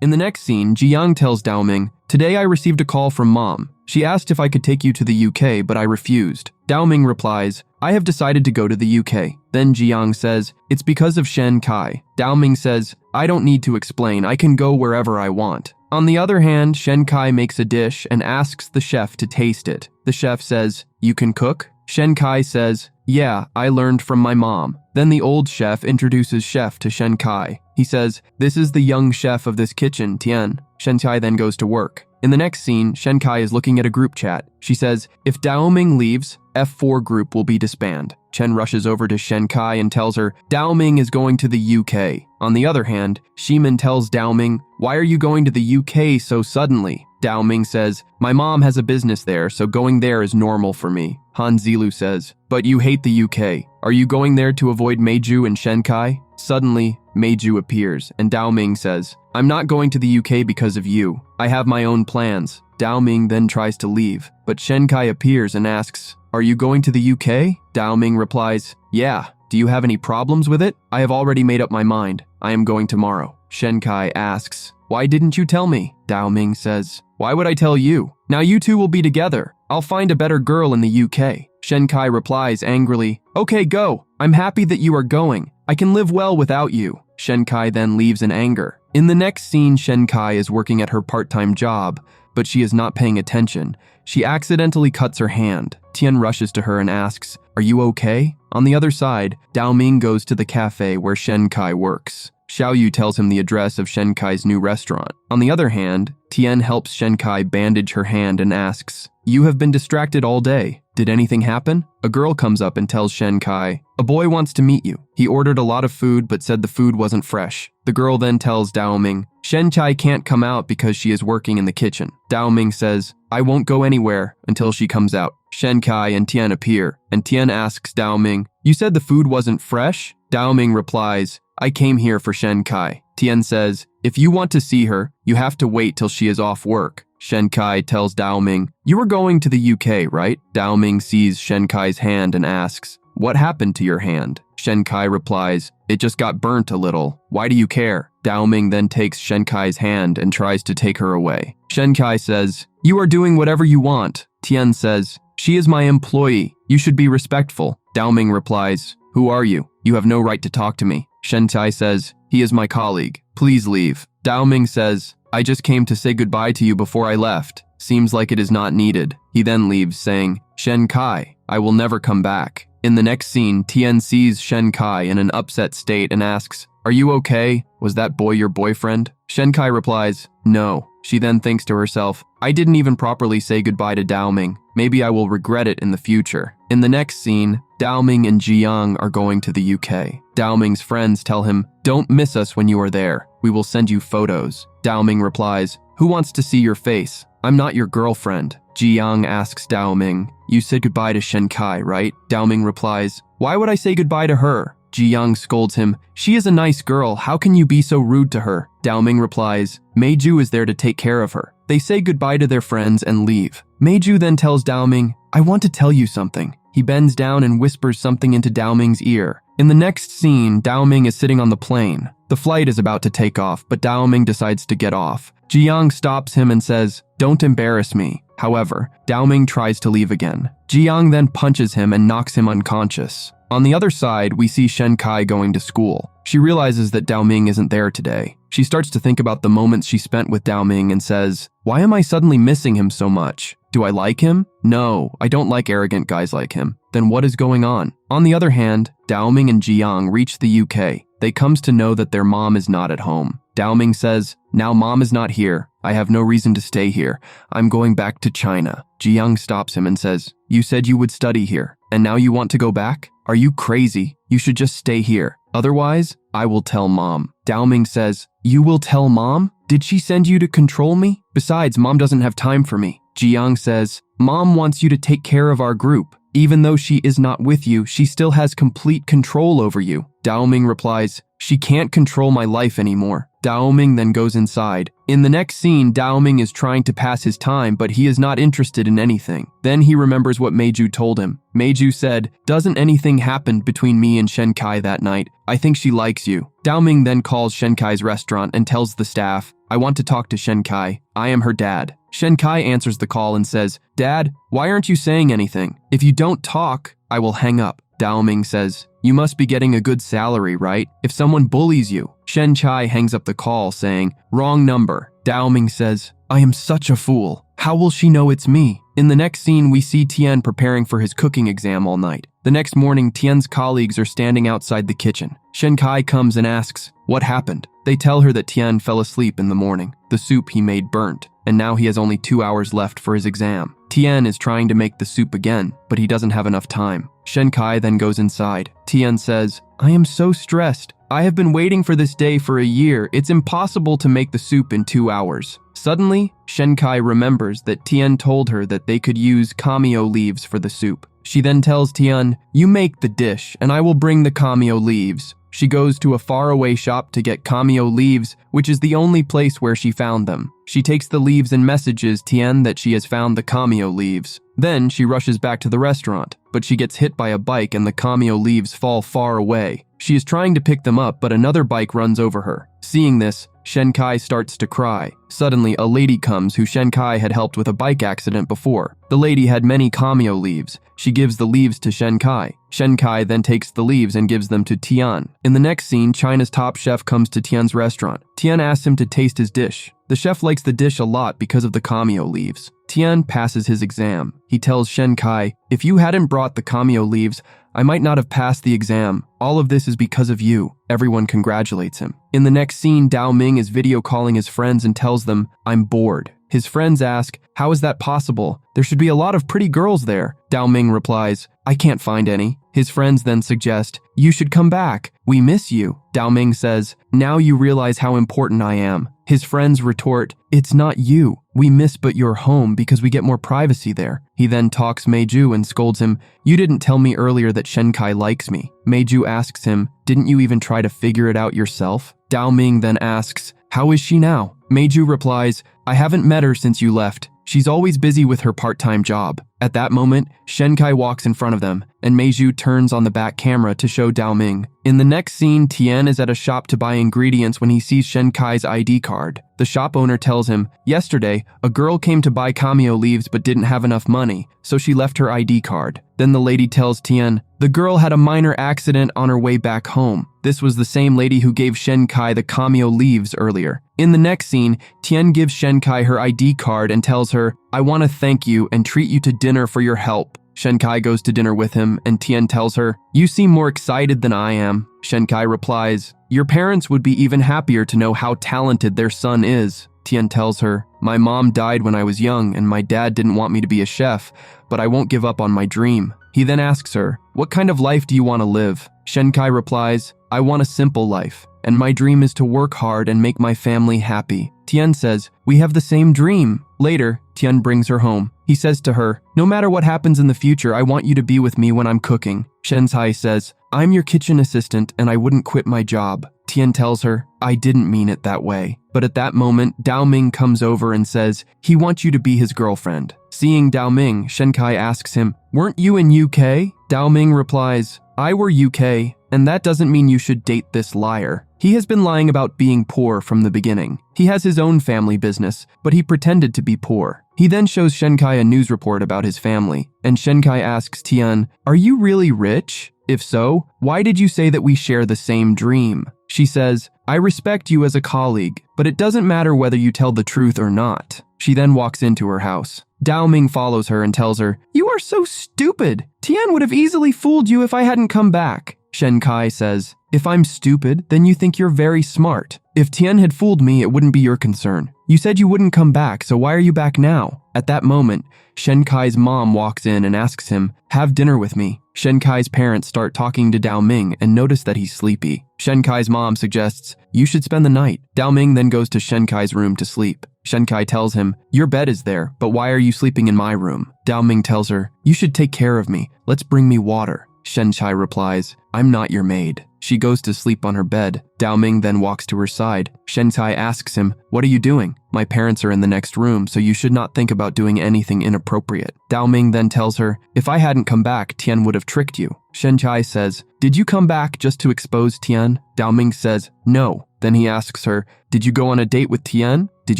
In the next scene, Jiyoung tells Dao Ming, "Today I received a call from Mom. She asked if I could take you to the UK, but I refused." Dao Ming replies, "I have decided to go to the UK." Then Jiyoung says, "It's because of Shen Kai." Dao Ming says, "I don't need to explain, I can go wherever I want." On the other hand, Shen Kai makes a dish and asks the chef to taste it. The chef says, "You can cook?" Shen Kai says, "Yeah, I learned from my mom." Then the old chef introduces Chef to Shen Kai. He says, "This is the young chef of this kitchen, Tien." Shen Kai then goes to work. In the next scene, Shen Kai is looking at a group chat. She says, "If Dao Ming leaves, F4 group will be disbanded." Chen rushes over to Shen Kai and tells her, "Dao Ming is going to the UK." On the other hand, Shimin tells Dao Ming, "Why are you going to the UK so suddenly?" Dao Ming says, "My mom has a business there, so going there is normal for me." Han Zilu says, "But you hate the UK. Are you going there to avoid Meiju and Shen Kai?" Suddenly, Meiju appears, and Dao Ming says, "I'm not going to the UK because of you. I have my own plans." Dao Ming then tries to leave, but Shen Kai appears and asks, "Are you going to the UK?" Dao Ming replies, "Yeah. Do you have any problems with it? I have already made up my mind. I am going tomorrow." Shen Kai asks, "Why didn't you tell me?" Dao Ming says, "Why would I tell you? Now you two will be together. I'll find a better girl in the UK." Shen Kai replies angrily, "Okay, go. I'm happy that you are going. I can live well without you." Shen Kai then leaves in anger. In the next scene, Shen Kai is working at her part-time job, but she is not paying attention. She accidentally cuts her hand. Tien rushes to her and asks, "Are you okay?" On the other side, Dao Ming goes to the cafe where Shen Kai works. Xiaoyu tells him the address of Shen Kai's new restaurant. On the other hand, Tien helps Shen Kai bandage her hand and asks, "You have been distracted all day. Did anything happen?" A girl comes up and tells Shen Kai, "A boy wants to meet you. He ordered a lot of food but said the food wasn't fresh." The girl then tells Dao Ming, "Shen Kai can't come out because she is working in the kitchen." Dao Ming says, "I won't go anywhere until she comes out." Shen Kai and Tien appear, and Tien asks Dao Ming, "You said the food wasn't fresh?" Dao Ming replies, "I came here for Shen Kai." Tien says, "If you want to see her, you have to wait till she is off work." Shen Kai tells Dao Ming, "You were going to the UK, right?" Dao Ming sees Shen Kai's hand and asks, "What happened to your hand?" Shen Kai replies, "It just got burnt a little. Why do you care?" Dao Ming then takes Shen Kai's hand and tries to take her away. Shen Kai says, "You are doing whatever you want." Tien says, "She is my employee. You should be respectful." Dao Ming replies, "Who are you? You have no right to talk to me." Shen Kai says, "He is my colleague. Please leave." Dao Ming says, "I just came to say goodbye to you before I left. Seems like it is not needed." He then leaves saying, "Shen Kai, I will never come back." In the next scene, Tien sees Shen Kai in an upset state and asks, "Are you okay? Was that boy your boyfriend?" Shen Kai replies, "No." She then thinks to herself, "I didn't even properly say goodbye to Dao Ming. Maybe I will regret it in the future." In the next scene, Dao Ming and Jiyoung are going to the UK. Dao Ming's friends tell him, "Don't miss us when you are there. We will send you photos." Dao Ming replies, "Who wants to see your face? I'm not your girlfriend." Jiyoung asks Dao Ming, "You said goodbye to Shen Kai, right?" Dao Ming replies, "Why would I say goodbye to her?" Jiyoung scolds him, "She is a nice girl. How can you be so rude to her?" Dao Ming replies, "Meiju is there to take care of her." They say goodbye to their friends and leave. Meiju then tells Dao Ming, "I want to tell you something." He bends down and whispers something into Dao Ming's ear. In the next scene, Dao Ming is sitting on the plane. The flight is about to take off, but Dao Ming decides to get off. Jiyoung stops him and says, "Don't embarrass me." However, Dao Ming tries to leave again. Jiyoung then punches him and knocks him unconscious. On the other side, we see Shen Kai going to school. She realizes that Dao Ming isn't there today. She starts to think about the moments she spent with Dao Ming and says, "Why am I suddenly missing him so much? Do I like him? No, I don't like arrogant guys like him. Then what is going on?" On the other hand, Dao Ming and Jiyoung reach the UK. They comes to know that their mom is not at home. Dao Ming says, "Now mom is not here. I have no reason to stay here. I'm going back to China." Jiyoung stops him and says, "You said you would study here, and now you want to go back? Are you crazy? You should just stay here. Otherwise, I will tell mom." Dao Ming says, "You will tell mom? Did she send you to control me? Besides, mom doesn't have time for me." Jiyoung says, "Mom wants you to take care of our group. Even though she is not with you, she still has complete control over you." Dao Ming replies, "She can't control my life anymore." Dao Ming then goes inside. In the next scene, Dao Ming is trying to pass his time, but he is not interested in anything. Then he remembers what Meiju told him. Meiju said, "Doesn't anything happen between me and Shen Kai that night? I think she likes you." Dao Ming then calls Shen Kai's restaurant and tells the staff, I want to talk to Shenkai. I am her dad. Shenkai answers the call and says, Dad, why aren't you saying anything? If you don't talk, I will hang up. Ming says, you must be getting a good salary, right? If someone bullies you. Shenkai hangs up the call saying, wrong number. Ming says, I am such a fool. How will she know it's me? In the next scene, we see Tien preparing for his cooking exam all night. The next morning, Tien's colleagues are standing outside the kitchen. Shenkai comes and asks, what happened? They tell her that Tien fell asleep in the morning. The soup he made burnt, and now he has only 2 hours left for his exam. Tien is trying to make the soup again, but he doesn't have enough time. Shenkai then goes inside. Tien says, I am so stressed. I have been waiting for this day for a year. It's impossible to make the soup in 2 hours. Suddenly, Shenkai remembers that Tien told her that they could use cameo leaves for the soup. She then tells Tien, you make the dish, and I will bring the cameo leaves. She goes to a faraway shop to get cameo leaves, which is the only place where she found them. She takes the leaves and messages Tien that she has found the cameo leaves. Then she rushes back to the restaurant, but she gets hit by a bike and the cameo leaves fall far away. She is trying to pick them up, but another bike runs over her. Seeing this, Shenkai starts to cry. Suddenly, a lady comes who Shenkai had helped with a bike accident before. The lady had many cameo leaves. She gives the leaves to Shenkai. Shenkai then takes the leaves and gives them to Tien. In the next scene, China's top chef comes to Tien's restaurant. Tien asks him to taste his dish. The chef likes the dish a lot because of the cameo leaves. Tien passes his exam. He tells Shenkai, if you hadn't brought the cameo leaves, I might not have passed the exam. All of this is because of you. Everyone congratulates him. In the next scene, Ming is video calling his friends and tells them, I'm bored. His friends ask, how is that possible? There should be a lot of pretty girls there. Ming replies, I can't find any. His friends then suggest, you should come back. We miss you. Ming says, now you realize how important I am. His friends retort, it's not you. We miss but your home because we get more privacy there. He then talks Meiju and scolds him, you didn't tell me earlier that Shenkai likes me. Meiju asks him, didn't you even try to figure it out yourself? Ming then asks, how is she now? Meiju replies, I haven't met her since you left. She's always busy with her part-time job. At that moment, Shenkai walks in front of them, and Meiju turns on the back camera to show Ming. In the next scene, Tien is at a shop to buy ingredients when he sees Shenkai's ID card. The shop owner tells him, yesterday, a girl came to buy cameo leaves but didn't have enough money, so she left her ID card. Then the lady tells Tien, the girl had a minor accident on her way back home. This was the same lady who gave Shenkai the cameo leaves earlier. In the next scene, Tien gives Shenkai her ID card and tells her, I want to thank you and treat you to dinner for your help. Shenkai goes to dinner with him, and Tien tells her, you seem more excited than I am. Shenkai replies, your parents would be even happier to know how talented their son is. Tien tells her, my mom died when I was young and my dad didn't want me to be a chef, but I won't give up on my dream. He then asks her, what kind of life do you want to live? Shenkai replies, I want a simple life, and my dream is to work hard and make my family happy. Tien says, we have the same dream. Later, Tien brings her home. He says to her, no matter what happens in the future, I want you to be with me when I'm cooking. Shenkai says, I'm your kitchen assistant and I wouldn't quit my job. Tien tells her, I didn't mean it that way. But at that moment, Ming comes over and says, he wants you to be his girlfriend. Seeing Ming, Shenkai asks him, weren't you in UK? Ming replies, I were UK, and that doesn't mean you should date this liar. He has been lying about being poor from the beginning. He has his own family business, but he pretended to be poor. He then shows Shenkai a news report about his family, and Shenkai asks Tien, are you really rich? If so, why did you say that we share the same dream? She says, I respect you as a colleague, but it doesn't matter whether you tell the truth or not. She then walks into her house. Ming follows her and tells her, you are so stupid. Tien would have easily fooled you if I hadn't come back. Shenkai says, if I'm stupid, then you think you're very smart. If Tien had fooled me, it wouldn't be your concern. You said you wouldn't come back, so why are you back now? At that moment, Shenkai's mom walks in and asks him, have dinner with me. Shenkai's parents start talking to Ming and notice that he's sleepy. Shenkai's mom suggests, you should spend the night. Ming then goes to Shenkai's room to sleep. Shenkai tells him, your bed is there, but why are you sleeping in my room? Ming tells her, you should take care of me. Let's bring me water. Shenkai replies, I'm not your maid. She goes to sleep on her bed. Ming then walks to her side. Shenkai asks him, what are you doing? My parents are in the next room, so you should not think about doing anything inappropriate. Ming then tells her, if I hadn't come back, Tien would have tricked you. Shenkai says, did you come back just to expose Tien? Ming says, no, Then he asks her, did you go on a date with Tien? Did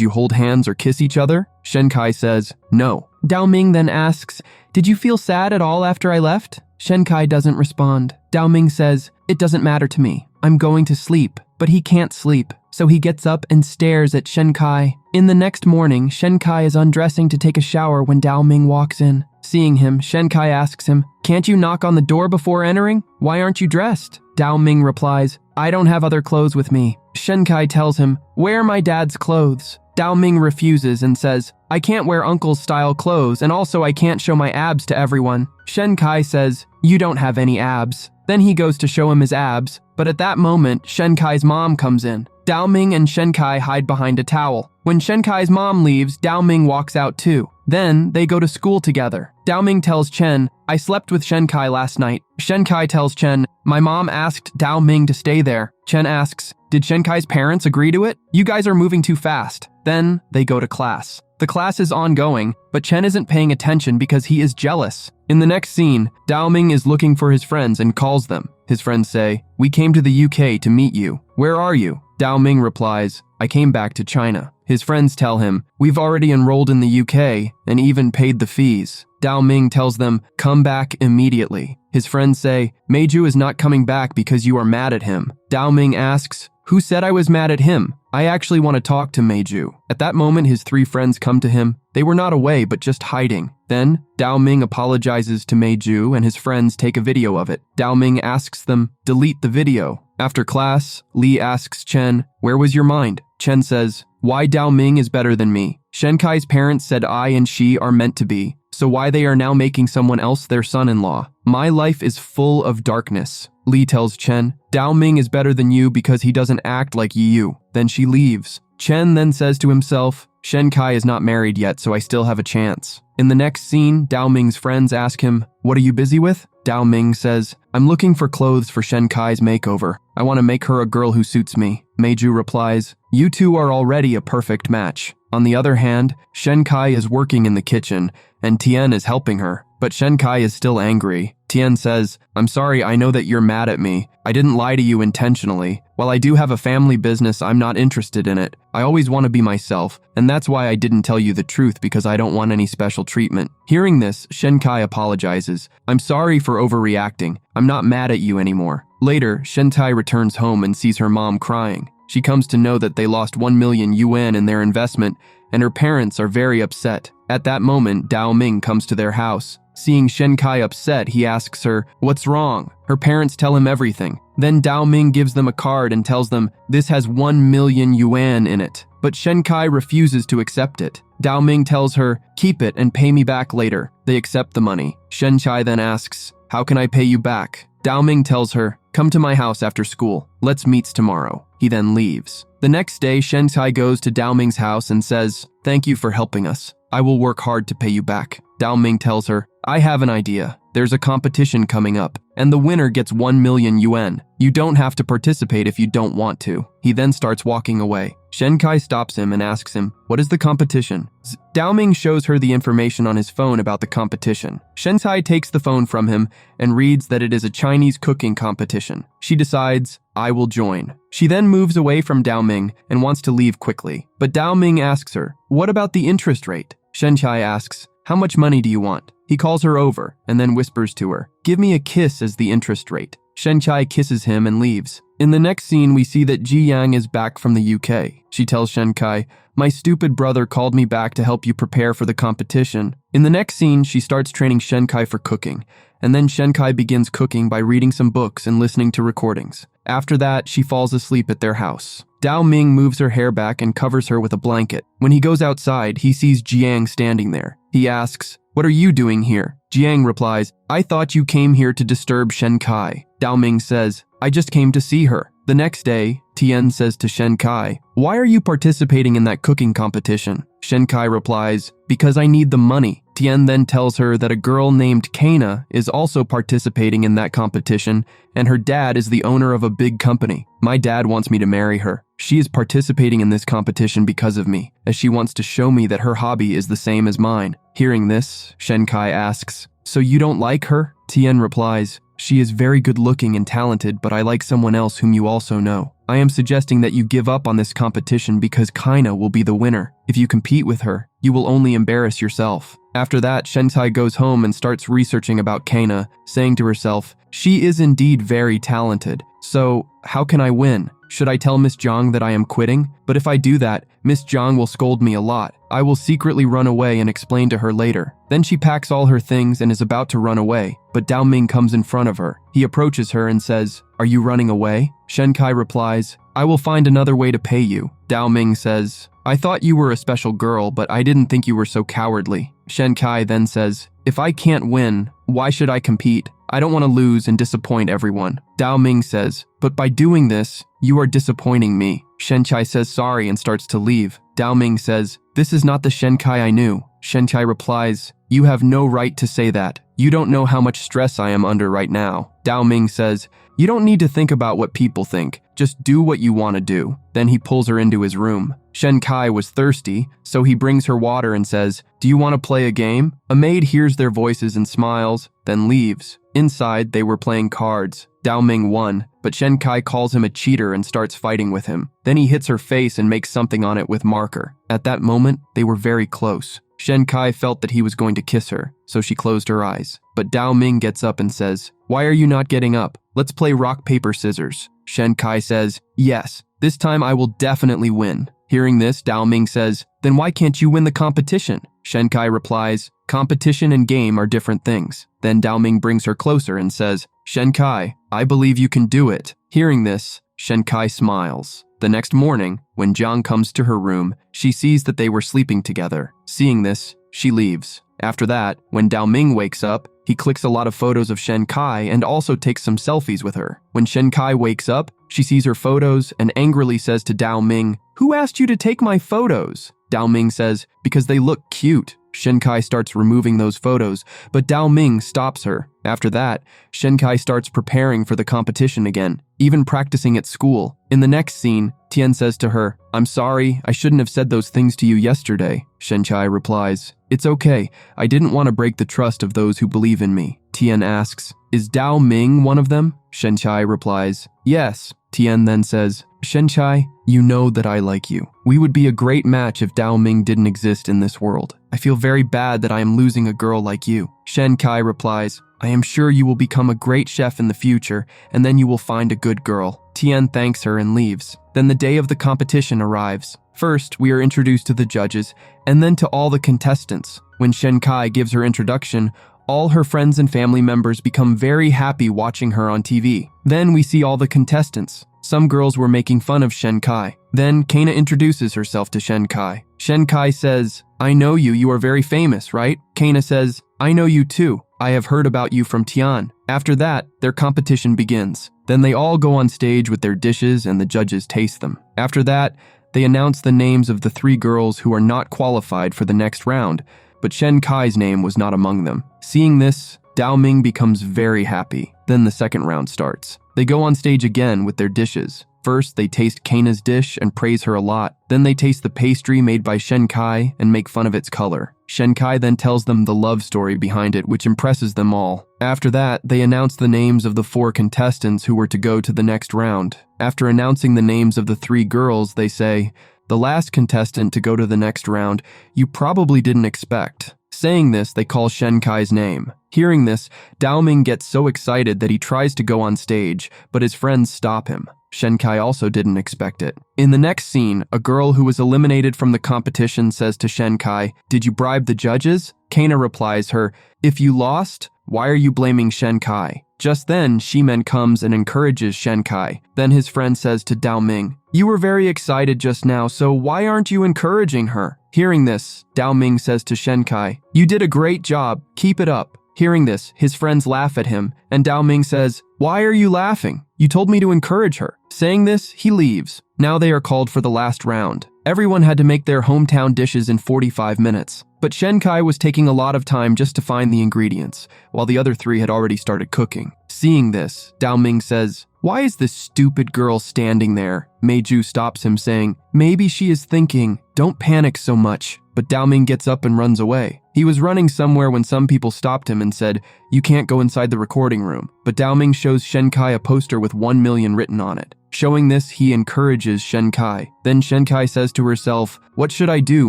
you hold hands or kiss each other? Shenkai says, no. Dao Ming then asks, did you feel sad at all after I left? Shenkai doesn't respond. Dao Ming says, it doesn't matter to me. I'm going to sleep. But he can't sleep, so he gets up and stares at Shenkai. In the next morning, Shenkai is undressing to take a shower when Dao Ming walks in. Seeing him, Shenkai asks him, can't you knock on the door before entering? Why aren't you dressed? Dao Ming replies, I don't have other clothes with me. Shenkai tells him, wear my dad's clothes. Dao Ming refuses and says, I can't wear uncle's style clothes, and also I can't show my abs to everyone. Shenkai says, you don't have any abs. Then he goes to show him his abs, but at that moment, Shenkai's mom comes in. Dao Ming and Shenkai hide behind a towel. When Shenkai's mom leaves, Dao Ming walks out too. Then, they go to school together. Dao Ming tells Chen, I slept with Shenkai last night. Shenkai tells Chen, my mom asked Dao Ming to stay there. Chen asks, did Shenkai's parents agree to it? You guys are moving too fast. Then, they go to class. The class is ongoing, but Chen isn't paying attention because he is jealous. In the next scene, Dao Ming is looking for his friends and calls them. His friends say, we came to the UK to meet you. Where are you? Dao Ming replies, I came back to China. His friends tell him, we've already enrolled in the UK and even paid the fees. Dao Ming tells them, come back immediately. His friends say, Meiju is not coming back because you are mad at him. Dao Ming asks, who said I was mad at him? I actually want to talk to Meiju. At that moment, his three friends come to him. They were not away, but just hiding. Then, Dao Ming apologizes to Meiju and his friends take a video of it. Dao Ming asks them, delete the video. After class, Li asks Chen, where was your mind? Chen says, why Dao Ming is better than me. Shenkai's parents said I and she are meant to be, so why they are now making someone else their son-in-law. My life is full of darkness. Li tells Chen, Dao Ming is better than you because he doesn't act like you. Then she leaves. Chen then says to himself, Shenkai is not married yet, so I still have a chance. In the next scene, Dao Ming's friends ask him, what are you busy with? Dao Ming says, I'm looking for clothes for Shenkai's makeover. I want to make her a girl who suits me. Meiju replies, you two are already a perfect match. On the other hand, Shenkai is working in the kitchen, and Tien is helping her. But Shenkai is still angry. Tien says, I'm sorry, I know that you're mad at me. I didn't lie to you intentionally. While I do have a family business, I'm not interested in it. I always want to be myself, and that's why I didn't tell you the truth because I don't want any special treatment. Hearing this, Shenkai apologizes. I'm sorry for overreacting. I'm not mad at you anymore. Later, Shentai returns home and sees her mom crying. She comes to know that they lost 1 million yuan in their investment, and her parents are very upset. At that moment, Dao Ming comes to their house. Seeing Shenkai upset, he asks her, what's wrong? Her parents tell him everything. Then Dao Ming gives them a card and tells them, this has 1 million yuan in it. But Shenkai refuses to accept it. Dao Ming tells her, keep it and pay me back later. They accept the money. Shenkai then asks, how can I pay you back? Dao Ming tells her, come to my house after school. Let's meet tomorrow. He then leaves. The next day, Shenkai goes to Dao Ming's house and says, thank you for helping us. I will work hard to pay you back. Dao Ming tells her, I have an idea. There's a competition coming up, and the winner gets 1 million yuan. You don't have to participate if you don't want to. He then starts walking away. Shenkai stops him and asks him, what is the competition? Dao Ming shows her the information on his phone about the competition. Shenkai takes the phone from him and reads that it is a Chinese cooking competition. She decides, I will join. She then moves away from Dao Ming and wants to leave quickly. But Dao Ming asks her, what about the interest rate? Shenkai asks, how much money do you want? He calls her over and then whispers to her, give me a kiss as the interest rate. Shenkai kisses him and leaves. In the next scene, we see that Ji Yang is back from the UK. She tells Shenkai, my stupid brother called me back to help you prepare for the competition. In the next scene, she starts training Shenkai for cooking, and then Shenkai begins cooking by reading some books and listening to recordings. After that, she falls asleep at their house. Dao Ming moves her hair back and covers her with a blanket. When he goes outside, he sees Jiang standing there. He asks, what are you doing here? Jiang replies, I thought you came here to disturb Shenkai. Dao Ming says, I just came to see her. The next day, Tien says to Shenkai, why are you participating in that cooking competition? Shenkai replies, because I need the money. Tien then tells her that a girl named Kana is also participating in that competition, and her dad is the owner of a big company. My dad wants me to marry her. She is participating in this competition because of me, as she wants to show me that her hobby is the same as mine. Hearing this, Shenkai asks, so you don't like her? Tien replies, She is very good looking and talented, but I like someone else whom you also know. I am suggesting that you give up on this competition because Kaina will be the winner. If you compete with her, you will only embarrass yourself. After that, Shentai goes home and starts researching about Kaina, saying to herself, she is indeed very talented. So, how can I win? Should I tell Miss Jiang that I am quitting? But if I do that, Miss Jiang will scold me a lot. I will secretly run away and explain to her later. Then she packs all her things and is about to run away, but Dao Ming comes in front of her. He approaches her and says, "Are you running away?" Shenkai replies, "I will find another way to pay you." Dao Ming says, "I thought you were a special girl, but I didn't think you were so cowardly." Shenkai then says, "If I can't win, why should I compete? I don't want to lose and disappoint everyone." Dao Ming says, "But by doing this, you are disappointing me." Shenkai says sorry and starts to leave. Dao Ming says, "This is not the Shenkai I knew." Shenkai replies, "You have no right to say that. You don't know how much stress I am under right now." Dao Ming says, "You don't need to think about what people think. Just do what you want to do." Then he pulls her into his room. Shenkai was thirsty, so he brings her water and says, "Do you want to play a game?" A maid hears their voices and smiles, then leaves. Inside, they were playing cards. Dao Ming won, but Shenkai calls him a cheater and starts fighting with him. Then he hits her face and makes something on it with marker. At that moment, they were very close. Shenkai felt that he was going to kiss her, so she closed her eyes. But Dao Ming gets up and says, "Why are you not getting up? Let's play rock, paper, scissors." Shenkai says, "Yes, this time I will definitely win." Hearing this, Dao Ming says, "Then why can't you win the competition?" Shenkai replies, "Competition and game are different things." Then Dao Ming brings her closer and says, "Shenkai, I believe you can do it." Hearing this, Shenkai smiles. The next morning, when Jiang comes to her room, she sees that they were sleeping together. Seeing this, she leaves. After that, when Dao Ming wakes up, he clicks a lot of photos of Shenkai and also takes some selfies with her. When Shenkai wakes up, she sees her photos and angrily says to Dao Ming, "Who asked you to take my photos?" Dao Ming says, "Because they look cute." Shenkai starts removing those photos, but Dao Ming stops her. After that, Shenkai starts preparing for the competition again, even practicing at school. In the next scene, Tien says to her, "I'm sorry, I shouldn't have said those things to you yesterday." Shenkai replies, "It's okay, I didn't want to break the trust of those who believe in me." Tien asks, "Is Dao Ming one of them?" Shenkai replies, "Yes." Tien then says, "Shenkai, you know that I like you. We would be a great match if Dao Ming didn't exist in this world. I feel very bad that I am losing a girl like you." Shenkai replies, "I am sure you will become a great chef in the future, and then you will find a good girl." Tien thanks her and leaves. Then the day of the competition arrives. First, we are introduced to the judges, and then to all the contestants. When Shenkai gives her introduction, all her friends and family members become very happy watching her on TV. Then we see all the contestants. Some girls were making fun of Shenkai. Then Kaina introduces herself to Shenkai. Shenkai says, "I know you, you are very famous, right?" Kaina says, "I know you too. I have heard about you from Tien." After that, their competition begins. Then they all go on stage with their dishes and the judges taste them. After that, they announce the names of the 3 girls who are not qualified for the next round, but Shenkai's name was not among them. Seeing this, Dao Ming becomes very happy. Then the second round starts. They go on stage again with their dishes. First, they taste Kaina's dish and praise her a lot. Then they taste the pastry made by Shenkai and make fun of its color. Shenkai then tells them the love story behind it, which impresses them all. After that, they announce the names of the 4 contestants who were to go to the next round. After announcing the names of the 3 girls, they say, "The last contestant to go to the next round, you probably didn't expect." Saying this, they call Shenkai's name. Hearing this, Dao Ming gets so excited that he tries to go on stage, but his friends stop him. Shenkai also didn't expect it. In the next scene, a girl who was eliminated from the competition says to Shenkai, "Did you bribe the judges?" Kaina replies her, "If you lost, why are you blaming Shenkai?" Just then, Shimen comes and encourages Shenkai. Then his friend says to Dao Ming, "You were very excited just now, so why aren't you encouraging her?" Hearing this, Dao Ming says to Shenkai, "You did a great job, keep it up." Hearing this, his friends laugh at him, and Dao Ming says, "Why are you laughing? You told me to encourage her." Saying this, he leaves. Now they are called for the last round. Everyone had to make their hometown dishes in 45 minutes. But Shenkai was taking a lot of time just to find the ingredients, while the other 3 had already started cooking. Seeing this, Ming says, "Why is this stupid girl standing there?" Meiju stops him, saying, "Maybe she is thinking, don't panic so much." But Ming gets up and runs away. He was running somewhere when some people stopped him and said, "You can't go inside the recording room." But Ming shows Shenkai a poster with 1 million written on it. Showing this, he encourages Shenkai. Then Shenkai says to herself, "What should I do?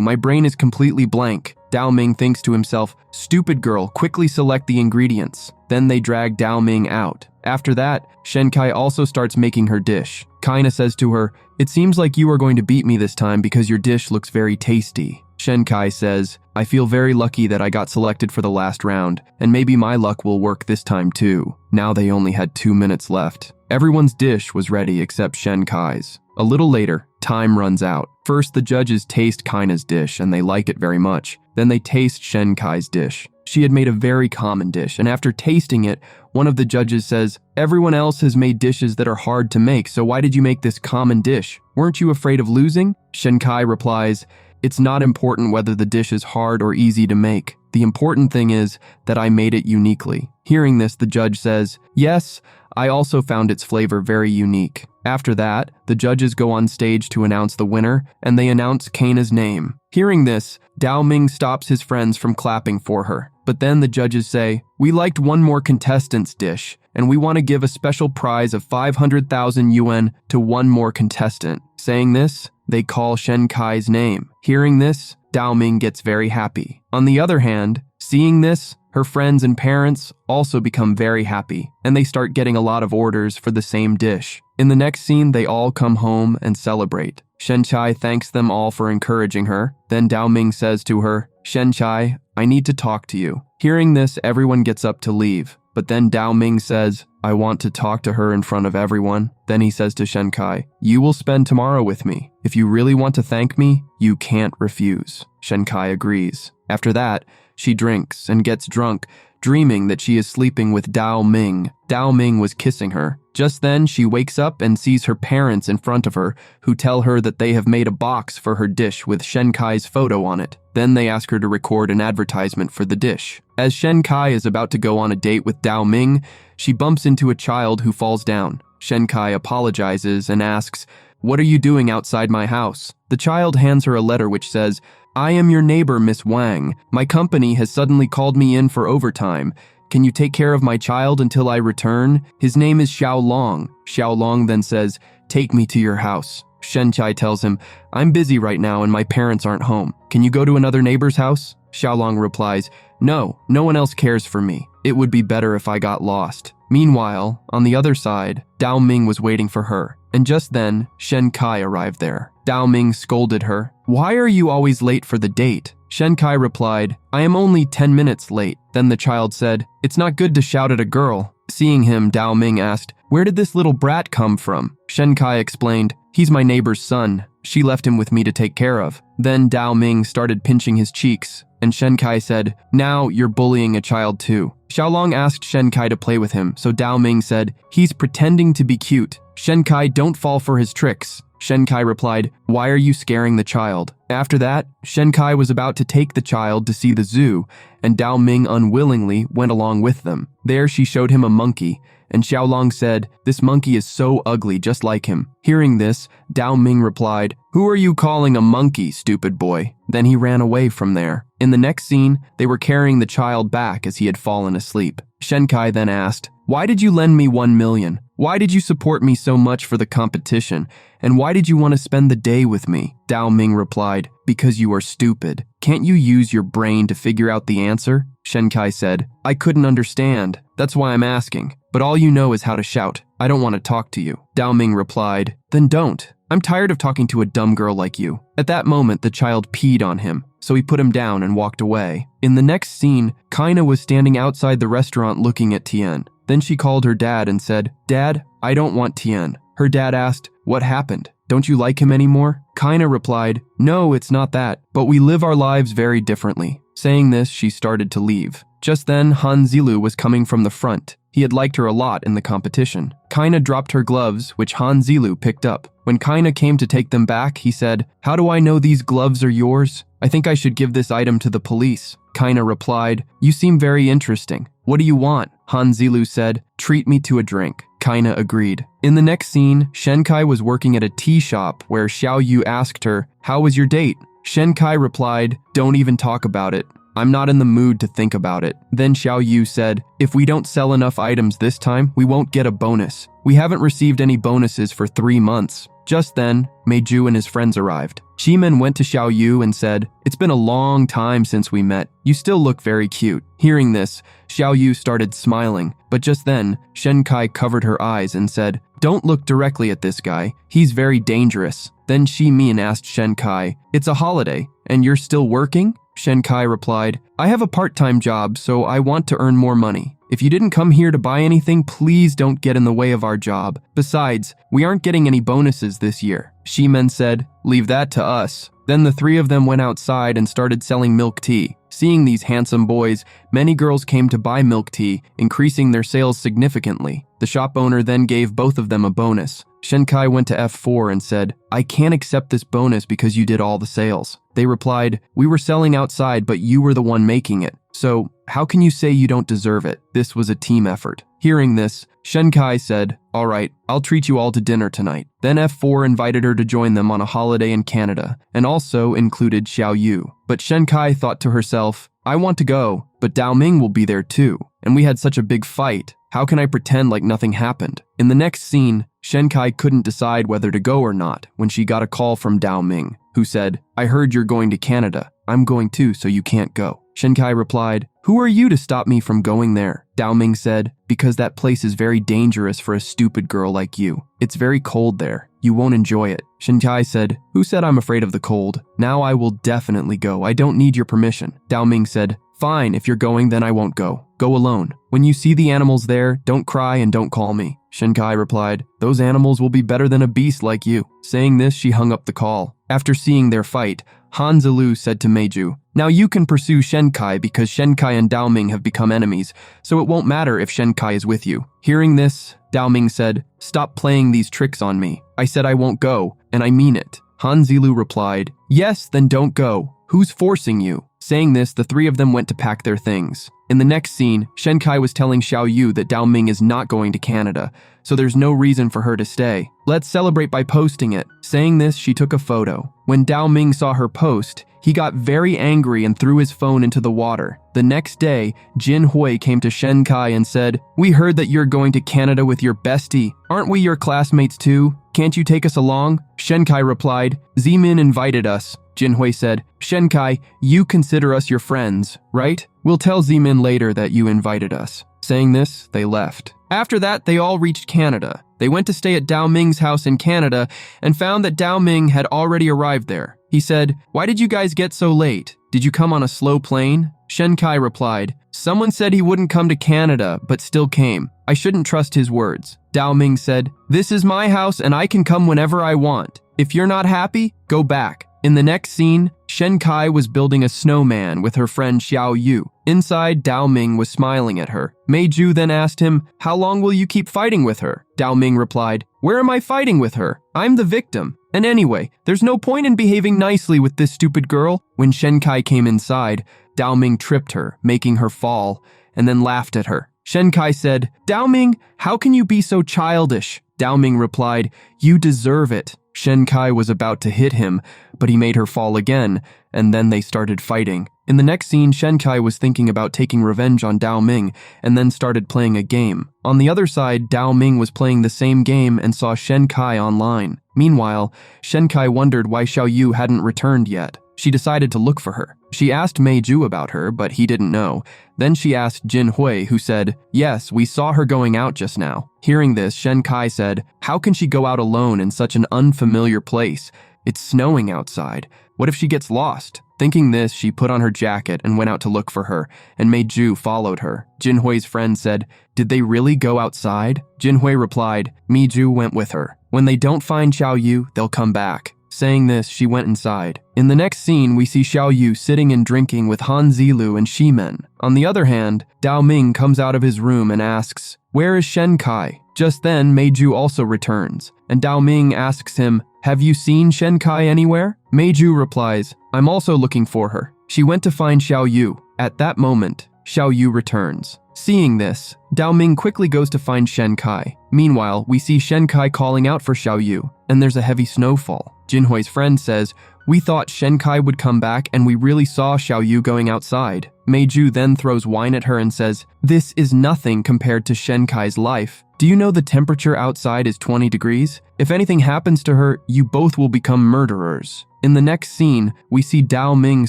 My brain is completely blank." Ming thinks to himself, "Stupid girl, quickly select the ingredients." Then they drag Ming out. After that, Shenkai also starts making her dish. Kaina says to her, "It seems like you are going to beat me this time because your dish looks very tasty." Shenkai says, "I feel very lucky that I got selected for the last round, and maybe my luck will work this time too." Now they only had 2 minutes left. Everyone's dish was ready except Shenkai's. A little later, time runs out. First, the judges taste Kaina's dish and they like it very much. Then they taste Shenkai's dish. She had made a very common dish, and after tasting it, one of the judges says, "Everyone else has made dishes that are hard to make, so why did you make this common dish? Weren't you afraid of losing?" Shenkai replies, "It's not important whether the dish is hard or easy to make. The important thing is that I made it uniquely." Hearing this, the judge says, "Yes, I also found its flavor very unique." After that, the judges go on stage to announce the winner, and they announce Kaina's name. Hearing this, Ming stops his friends from clapping for her. But then the judges say, "We liked one more contestant's dish, and we want to give a special prize of 500,000 yuan to one more contestant." Saying this, they call Shenkai's name. Hearing this, Ming gets very happy. On the other hand, seeing this, her friends and parents also become very happy, and they start getting a lot of orders for the same dish. In the next scene, they all come home and celebrate. Shenkai thanks them all for encouraging her. Then Ming says to her, "Shenkai, I need to talk to you." Hearing this, everyone gets up to leave. But then Ming says, "I want to talk to her in front of everyone." Then he says to Shenkai, "You will spend tomorrow with me. If you really want to thank me, you can't refuse." Shenkai agrees. After that, she drinks and gets drunk, dreaming that she is sleeping with Ming. Ming was kissing her. Just then, she wakes up and sees her parents in front of her, who tell her that they have made a box for her dish with Shenkai's photo on it. Then they ask her to record an advertisement for the dish. As Shenkai is about to go on a date with Ming, she bumps into a child who falls down. Shenkai apologizes and asks, "What are you doing outside my house?" The child hands her a letter which says, "I am your neighbor, Miss Wang. My company has suddenly called me in for overtime. Can you take care of my child until I return? His name is Xiaolong." Xiaolong then says, "Take me to your house." Shenkai tells him, "I'm busy right now and my parents aren't home. Can you go to another neighbor's house?" Xiaolong replies, No one else cares for me. It would be better if I got lost." Meanwhile, on the other side, Ming was waiting for her. And just then, Shenkai arrived there. Ming scolded her, "Why are you always late for the date?" Shenkai replied, "I am only 10 minutes late." Then the child said, "It's not good to shout at a girl." Seeing him, Ming asked, "Where did this little brat come from?" Shenkai explained, "He's my neighbor's son. She left him with me to take care of." Then Ming started pinching his cheeks, and Shenkai said, "Now you're bullying a child too." Xiaolong asked Shenkai to play with him, so Ming said, "He's pretending to be cute. Shenkai, don't fall for his tricks." Shenkai replied, "Why are you scaring the child?" After that, Shenkai was about to take the child to see the zoo, and Ming unwillingly went along with them. There she showed him a monkey, and Xiaolong said, "This monkey is so ugly, just like him." Hearing this, Ming replied, "Who are you calling a monkey, stupid boy?" Then he ran away from there. In the next scene, they were carrying the child back as he had fallen asleep. Shenkai then asked, "Why did you lend me 1 million? Why did you support me so much for the competition? And why did you want to spend the day with me?" Ming replied, "Because you are stupid. Can't you use your brain to figure out the answer?" Shenkai said, "I couldn't understand. That's why I'm asking. But all you know is how to shout. I don't want to talk to you." Ming replied, "Then don't. I'm tired of talking to a dumb girl like you." At that moment, the child peed on him, so he put him down and walked away. In the next scene, Kaina was standing outside the restaurant looking at Tien. Then she called her dad and said, "Dad, I don't want Tien." Her dad asked, "What happened? Don't you like him anymore?" Kaina replied, "No, it's not that, but we live our lives very differently." Saying this, she started to leave. Just then, Han Zilu was coming from the front. He had liked her a lot in the competition. Kaina dropped her gloves, which Han Zilu picked up. When Kaina came to take them back, he said, "How do I know these gloves are yours? I think I should give this item to the police." Kaina replied, "You seem very interesting. What do you want?" Han Zilu said, treat me to a drink. Kaina agreed. In the next scene, Shenkai was working at a tea shop where Xiao Yu asked her, how was your date? Shenkai replied, don't even talk about it. I'm not in the mood to think about it. Then Xiao Yu said, if we don't sell enough items this time, we won't get a bonus. We haven't received any bonuses for 3 months. Just then, Meiju and his friends arrived. Shimen went to Xiao Yu and said, it's been a long time since we met. You still look very cute. Hearing this, Xiao Yu started smiling, but just then, Shenkai covered her eyes and said, don't look directly at this guy. He's very dangerous. Then Shimen asked Shenkai, it's a holiday, and you're still working? Shenkai replied, I have a part-time job, so I want to earn more money. If you didn't come here to buy anything, please don't get in the way of our job. Besides, we aren't getting any bonuses this year. Shimen said, leave that to us. Then the 3 of them went outside and started selling milk tea. Seeing these handsome boys, many girls came to buy milk tea, increasing their sales significantly. The shop owner then gave both of them a bonus. Shenkai went to F4 and said, I can't accept this bonus because you did all the sales. They replied, we were selling outside, but you were the one making it. So, how can you say you don't deserve it? This was a team effort. Hearing this, Shenkai said, all right, I'll treat you all to dinner tonight. Then F4 invited her to join them on a holiday in Canada, and also included Xiao Yu. But Shenkai thought to herself, I want to go, but Dao Ming will be there too. And we had such a big fight. How can I pretend like nothing happened? In the next scene, Shenkai couldn't decide whether to go or not when she got a call from Dao Ming, who said, I heard you're going to Canada. I'm going too, so you can't go. Shenkai replied, who are you to stop me from going there? Dao Ming said, because that place is very dangerous for a stupid girl like you. It's very cold there. You won't enjoy it. Shenkai said, who said I'm afraid of the cold? Now I will definitely go. I don't need your permission. Dao Ming said, fine, if you're going, then I won't go. Go alone. When you see the animals there, don't cry and don't call me. Shenkai replied, those animals will be better than a beast like you. Saying this, she hung up the call. After seeing their fight, Han Zilu said to Meiju, now you can pursue Shenkai because Shenkai and Dao Ming have become enemies, so it won't matter if Shenkai is with you. Hearing this, Dao Ming said, stop playing these tricks on me. I said I won't go, and I mean it. Han Zilu replied, yes, then don't go. Who's forcing you? Saying this, the 3 of them went to pack their things. In the next scene, Shenkai was telling Xiao Yu that Dao Ming is not going to Canada, so there's no reason for her to stay. Let's celebrate by posting it. Saying this, she took a photo. When Dao Ming saw her post, he got very angry and threw his phone into the water. The next day, Jin Hui came to Shenkai and said, we heard that you're going to Canada with your bestie. Aren't we your classmates too? Can't you take us along? Shenkai replied, Zimin invited us. Jin Hui said, Shenkai, you consider us your friends, right? We'll tell Zimin later that you invited us. Saying this, they left. After that, they all reached Canada. They went to stay at Dao Ming's house in Canada and found that Dao Ming had already arrived there. He said, why did you guys get so late? Did you come on a slow plane? Shenkai replied, someone said he wouldn't come to Canada, but still came. I shouldn't trust his words. Dao Ming said, this is my house and I can come whenever I want. If you're not happy, go back. In the next scene, Shenkai was building a snowman with her friend Xiao Yu. Inside, Dao Ming was smiling at her. Meiju then asked him, how long will you keep fighting with her? Dao Ming replied, where am I fighting with her? I'm the victim. And anyway, there's no point in behaving nicely with this stupid girl. When Shenkai came inside, Dao Ming tripped her, making her fall, and then laughed at her. Shenkai said, Dao Ming, how can you be so childish? Dao Ming replied, you deserve it. Shenkai was about to hit him, but he made her fall again, and then they started fighting. In the next scene, Shenkai was thinking about taking revenge on Dao Ming, and then started playing a game. On the other side, Dao Ming was playing the same game and saw Shenkai online. Meanwhile, Shenkai wondered why Xiao Yu hadn't returned yet. She decided to look for her. She asked Meiju about her, but he didn't know. Then she asked Jin Hui, who said, yes, we saw her going out just now. Hearing this, Shenkai said, how can she go out alone in such an unfamiliar place? It's snowing outside. What if she gets lost? Thinking this, she put on her jacket and went out to look for her, and Meiju followed her. Jin Hui's friend said, did they really go outside? Jin Hui replied, Meiju went with her. When they don't find Xiao Yu, they'll come back. Saying this, she went inside. In the next scene, we see Xiao Yu sitting and drinking with Han Zilu and Shimen. On the other hand, Dao Ming comes out of his room and asks, where is Shenkai? Just then, Meiju also returns, and Dao Ming asks him, have you seen Shenkai anywhere? Meiju replies, I'm also looking for her. She went to find Xiao Yu. At that moment, Xiao Yu returns. Seeing this, Dao Ming quickly goes to find Shen Kai. Meanwhile, we see Shen Kai calling out for Xiao Yu, and there's a heavy snowfall. Jinhui's friend says, "We thought Shen Kai would come back and we really saw Xiao Yu going outside." Meiju then throws wine at her and says, "This is nothing compared to Shen Kai's life. Do you know the temperature outside is 20 degrees? If anything happens to her, you both will become murderers." In the next scene, we see Dao Ming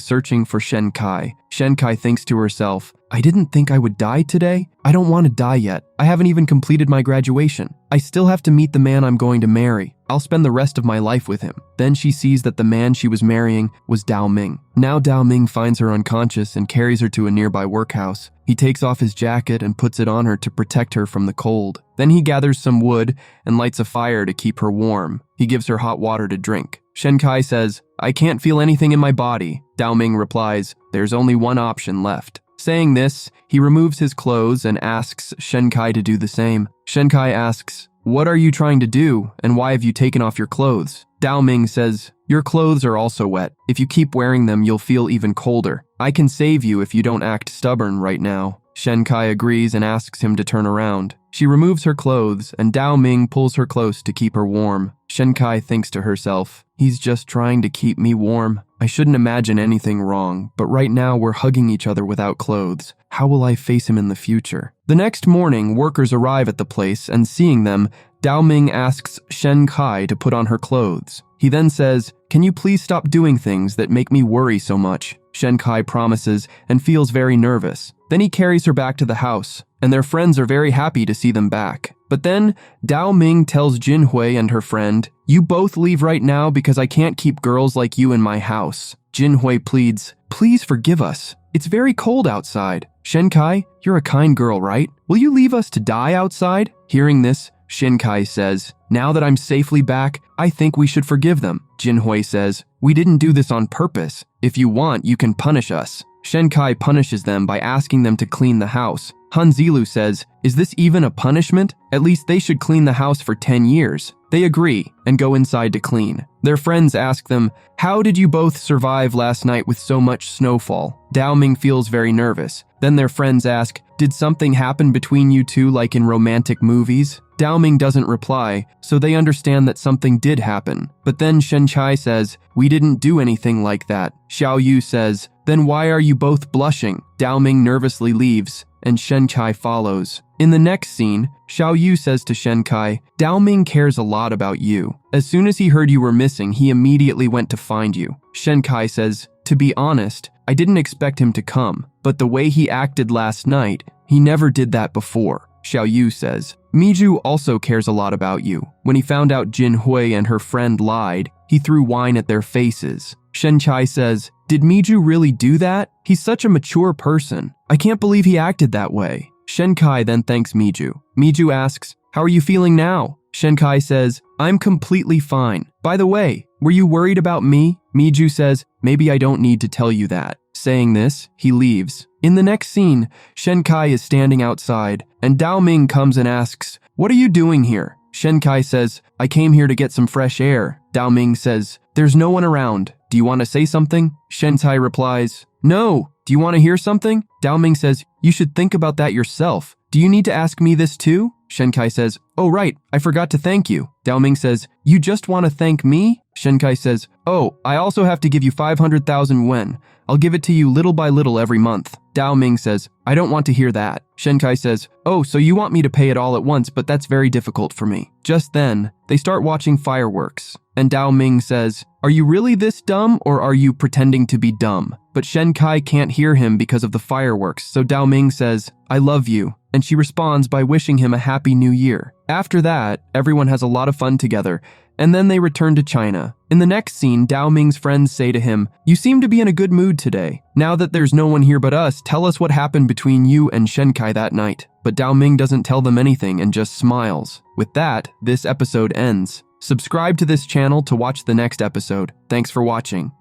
searching for Shen Kai. Shen Kai thinks to herself, "I didn't think I would die today. I don't want to die yet. I haven't even completed my graduation. I still have to meet the man I'm going to marry. I'll spend the rest of my life with him." Then she sees that the man she was marrying was Dao Ming. Now Dao Ming finds her unconscious and carries her to a nearby workhouse. He takes off his jacket and puts it on her to protect her from the cold. Then he gathers some wood and lights a fire to keep her warm. He gives her hot water to drink. Shen Kai says, "I can't feel anything in my body." Dao Ming replies, "There's only one option left." Saying this, he removes his clothes and asks Shen Kai to do the same. Shen Kai asks, "What are you trying to do, and why have you taken off your clothes?" Dao Ming says, "Your clothes are also wet. If you keep wearing them, you'll feel even colder. I can save you if you don't act stubborn right now." Shen Kai agrees and asks him to turn around. She removes her clothes, and Dao Ming pulls her close to keep her warm. Shen Kai thinks to herself, "He's just trying to keep me warm. I shouldn't imagine anything wrong, but right now we're hugging each other without clothes. How will I face him in the future?" The next morning, workers arrive at the place, and seeing them, Dao Ming asks Shen Kai to put on her clothes. He then says, "Can you please stop doing things that make me worry so much?" Shen Kai promises and feels very nervous. Then he carries her back to the house, and their friends are very happy to see them back. But then, Dao Ming tells Jinhui and her friend, "You both leave right now because I can't keep girls like you in my house." Jinhui pleads, "Please forgive us. It's very cold outside." "Shen Kai, you're a kind girl, right? Will you leave us to die outside?" Hearing this, Shen Kai says, "Now that I'm safely back, I think we should forgive them." Jinhui says, "We didn't do this on purpose. If you want, you can punish us." Shen Kai punishes them by asking them to clean the house. Han Zilu says, "Is this even a punishment? At least they should clean the house for 10 years. They agree and go inside to clean. Their friends ask them, "How did you both survive last night with so much snowfall?" Dao Ming feels very nervous. Then their friends ask, "Did something happen between you two like in romantic movies?" Dao Ming doesn't reply, so they understand that something did happen. But then Shen Kai says, "We didn't do anything like that." Xiao Yu says, "Then why are you both blushing?" Dao Ming nervously leaves, and Shen Kai follows. In the next scene, Xiao Yu says to Shen Kai, "Dao Ming cares a lot about you. As soon as he heard you were missing, he immediately went to find you." Shen Kai says, "To be honest, I didn't expect him to come, but the way he acted last night, he never did that before." Xiao Yu says, "Meiju also cares a lot about you. When he found out Jinhui and her friend lied, he threw wine at their faces." Shen Kai says, "Did Meiju really do that? He's such a mature person. I can't believe he acted that way." Shen Kai then thanks Meiju. Meiju asks, "How are you feeling now?" Shen Kai says, "I'm completely fine. By the way, were you worried about me?" Meiju says, "Maybe I don't need to tell you that." Saying this, he leaves. In the next scene, Shen Kai is standing outside, and Dao Ming comes and asks, "What are you doing here?" Shen Kai says, "I came here to get some fresh air." Dao Ming says, "There's no one around. Do you want to say something?" Shen Kai replies, "No. Do you want to hear something?" Dao Ming says, "You should think about that yourself. Do you need to ask me this too?" Shen Kai says, "Oh right, I forgot to thank you." Dao Ming says, "You just want to thank me?" Shen Kai says, "Oh, I also have to give you 500,000 yuan. I'll give it to you little by little every month." Dao Ming says, "I don't want to hear that." Shen Kai says, "Oh, so you want me to pay it all at once, but that's very difficult for me." Just then, they start watching fireworks, and Dao Ming says, "Are you really this dumb, or are you pretending to be dumb?" But Shen Kai can't hear him because of the fireworks, so Dao Ming says, "I love you," and she responds by wishing him a happy new year. After that, everyone has a lot of fun together, and then they return to China. In the next scene, Dao Ming's friends say to him, "You seem to be in a good mood today. Now that there's no one here but us, tell us what happened between you and Shen Kai that night." But Dao Ming doesn't tell them anything and just smiles. With that, this episode ends. Subscribe to this channel to watch the next episode. Thanks for watching.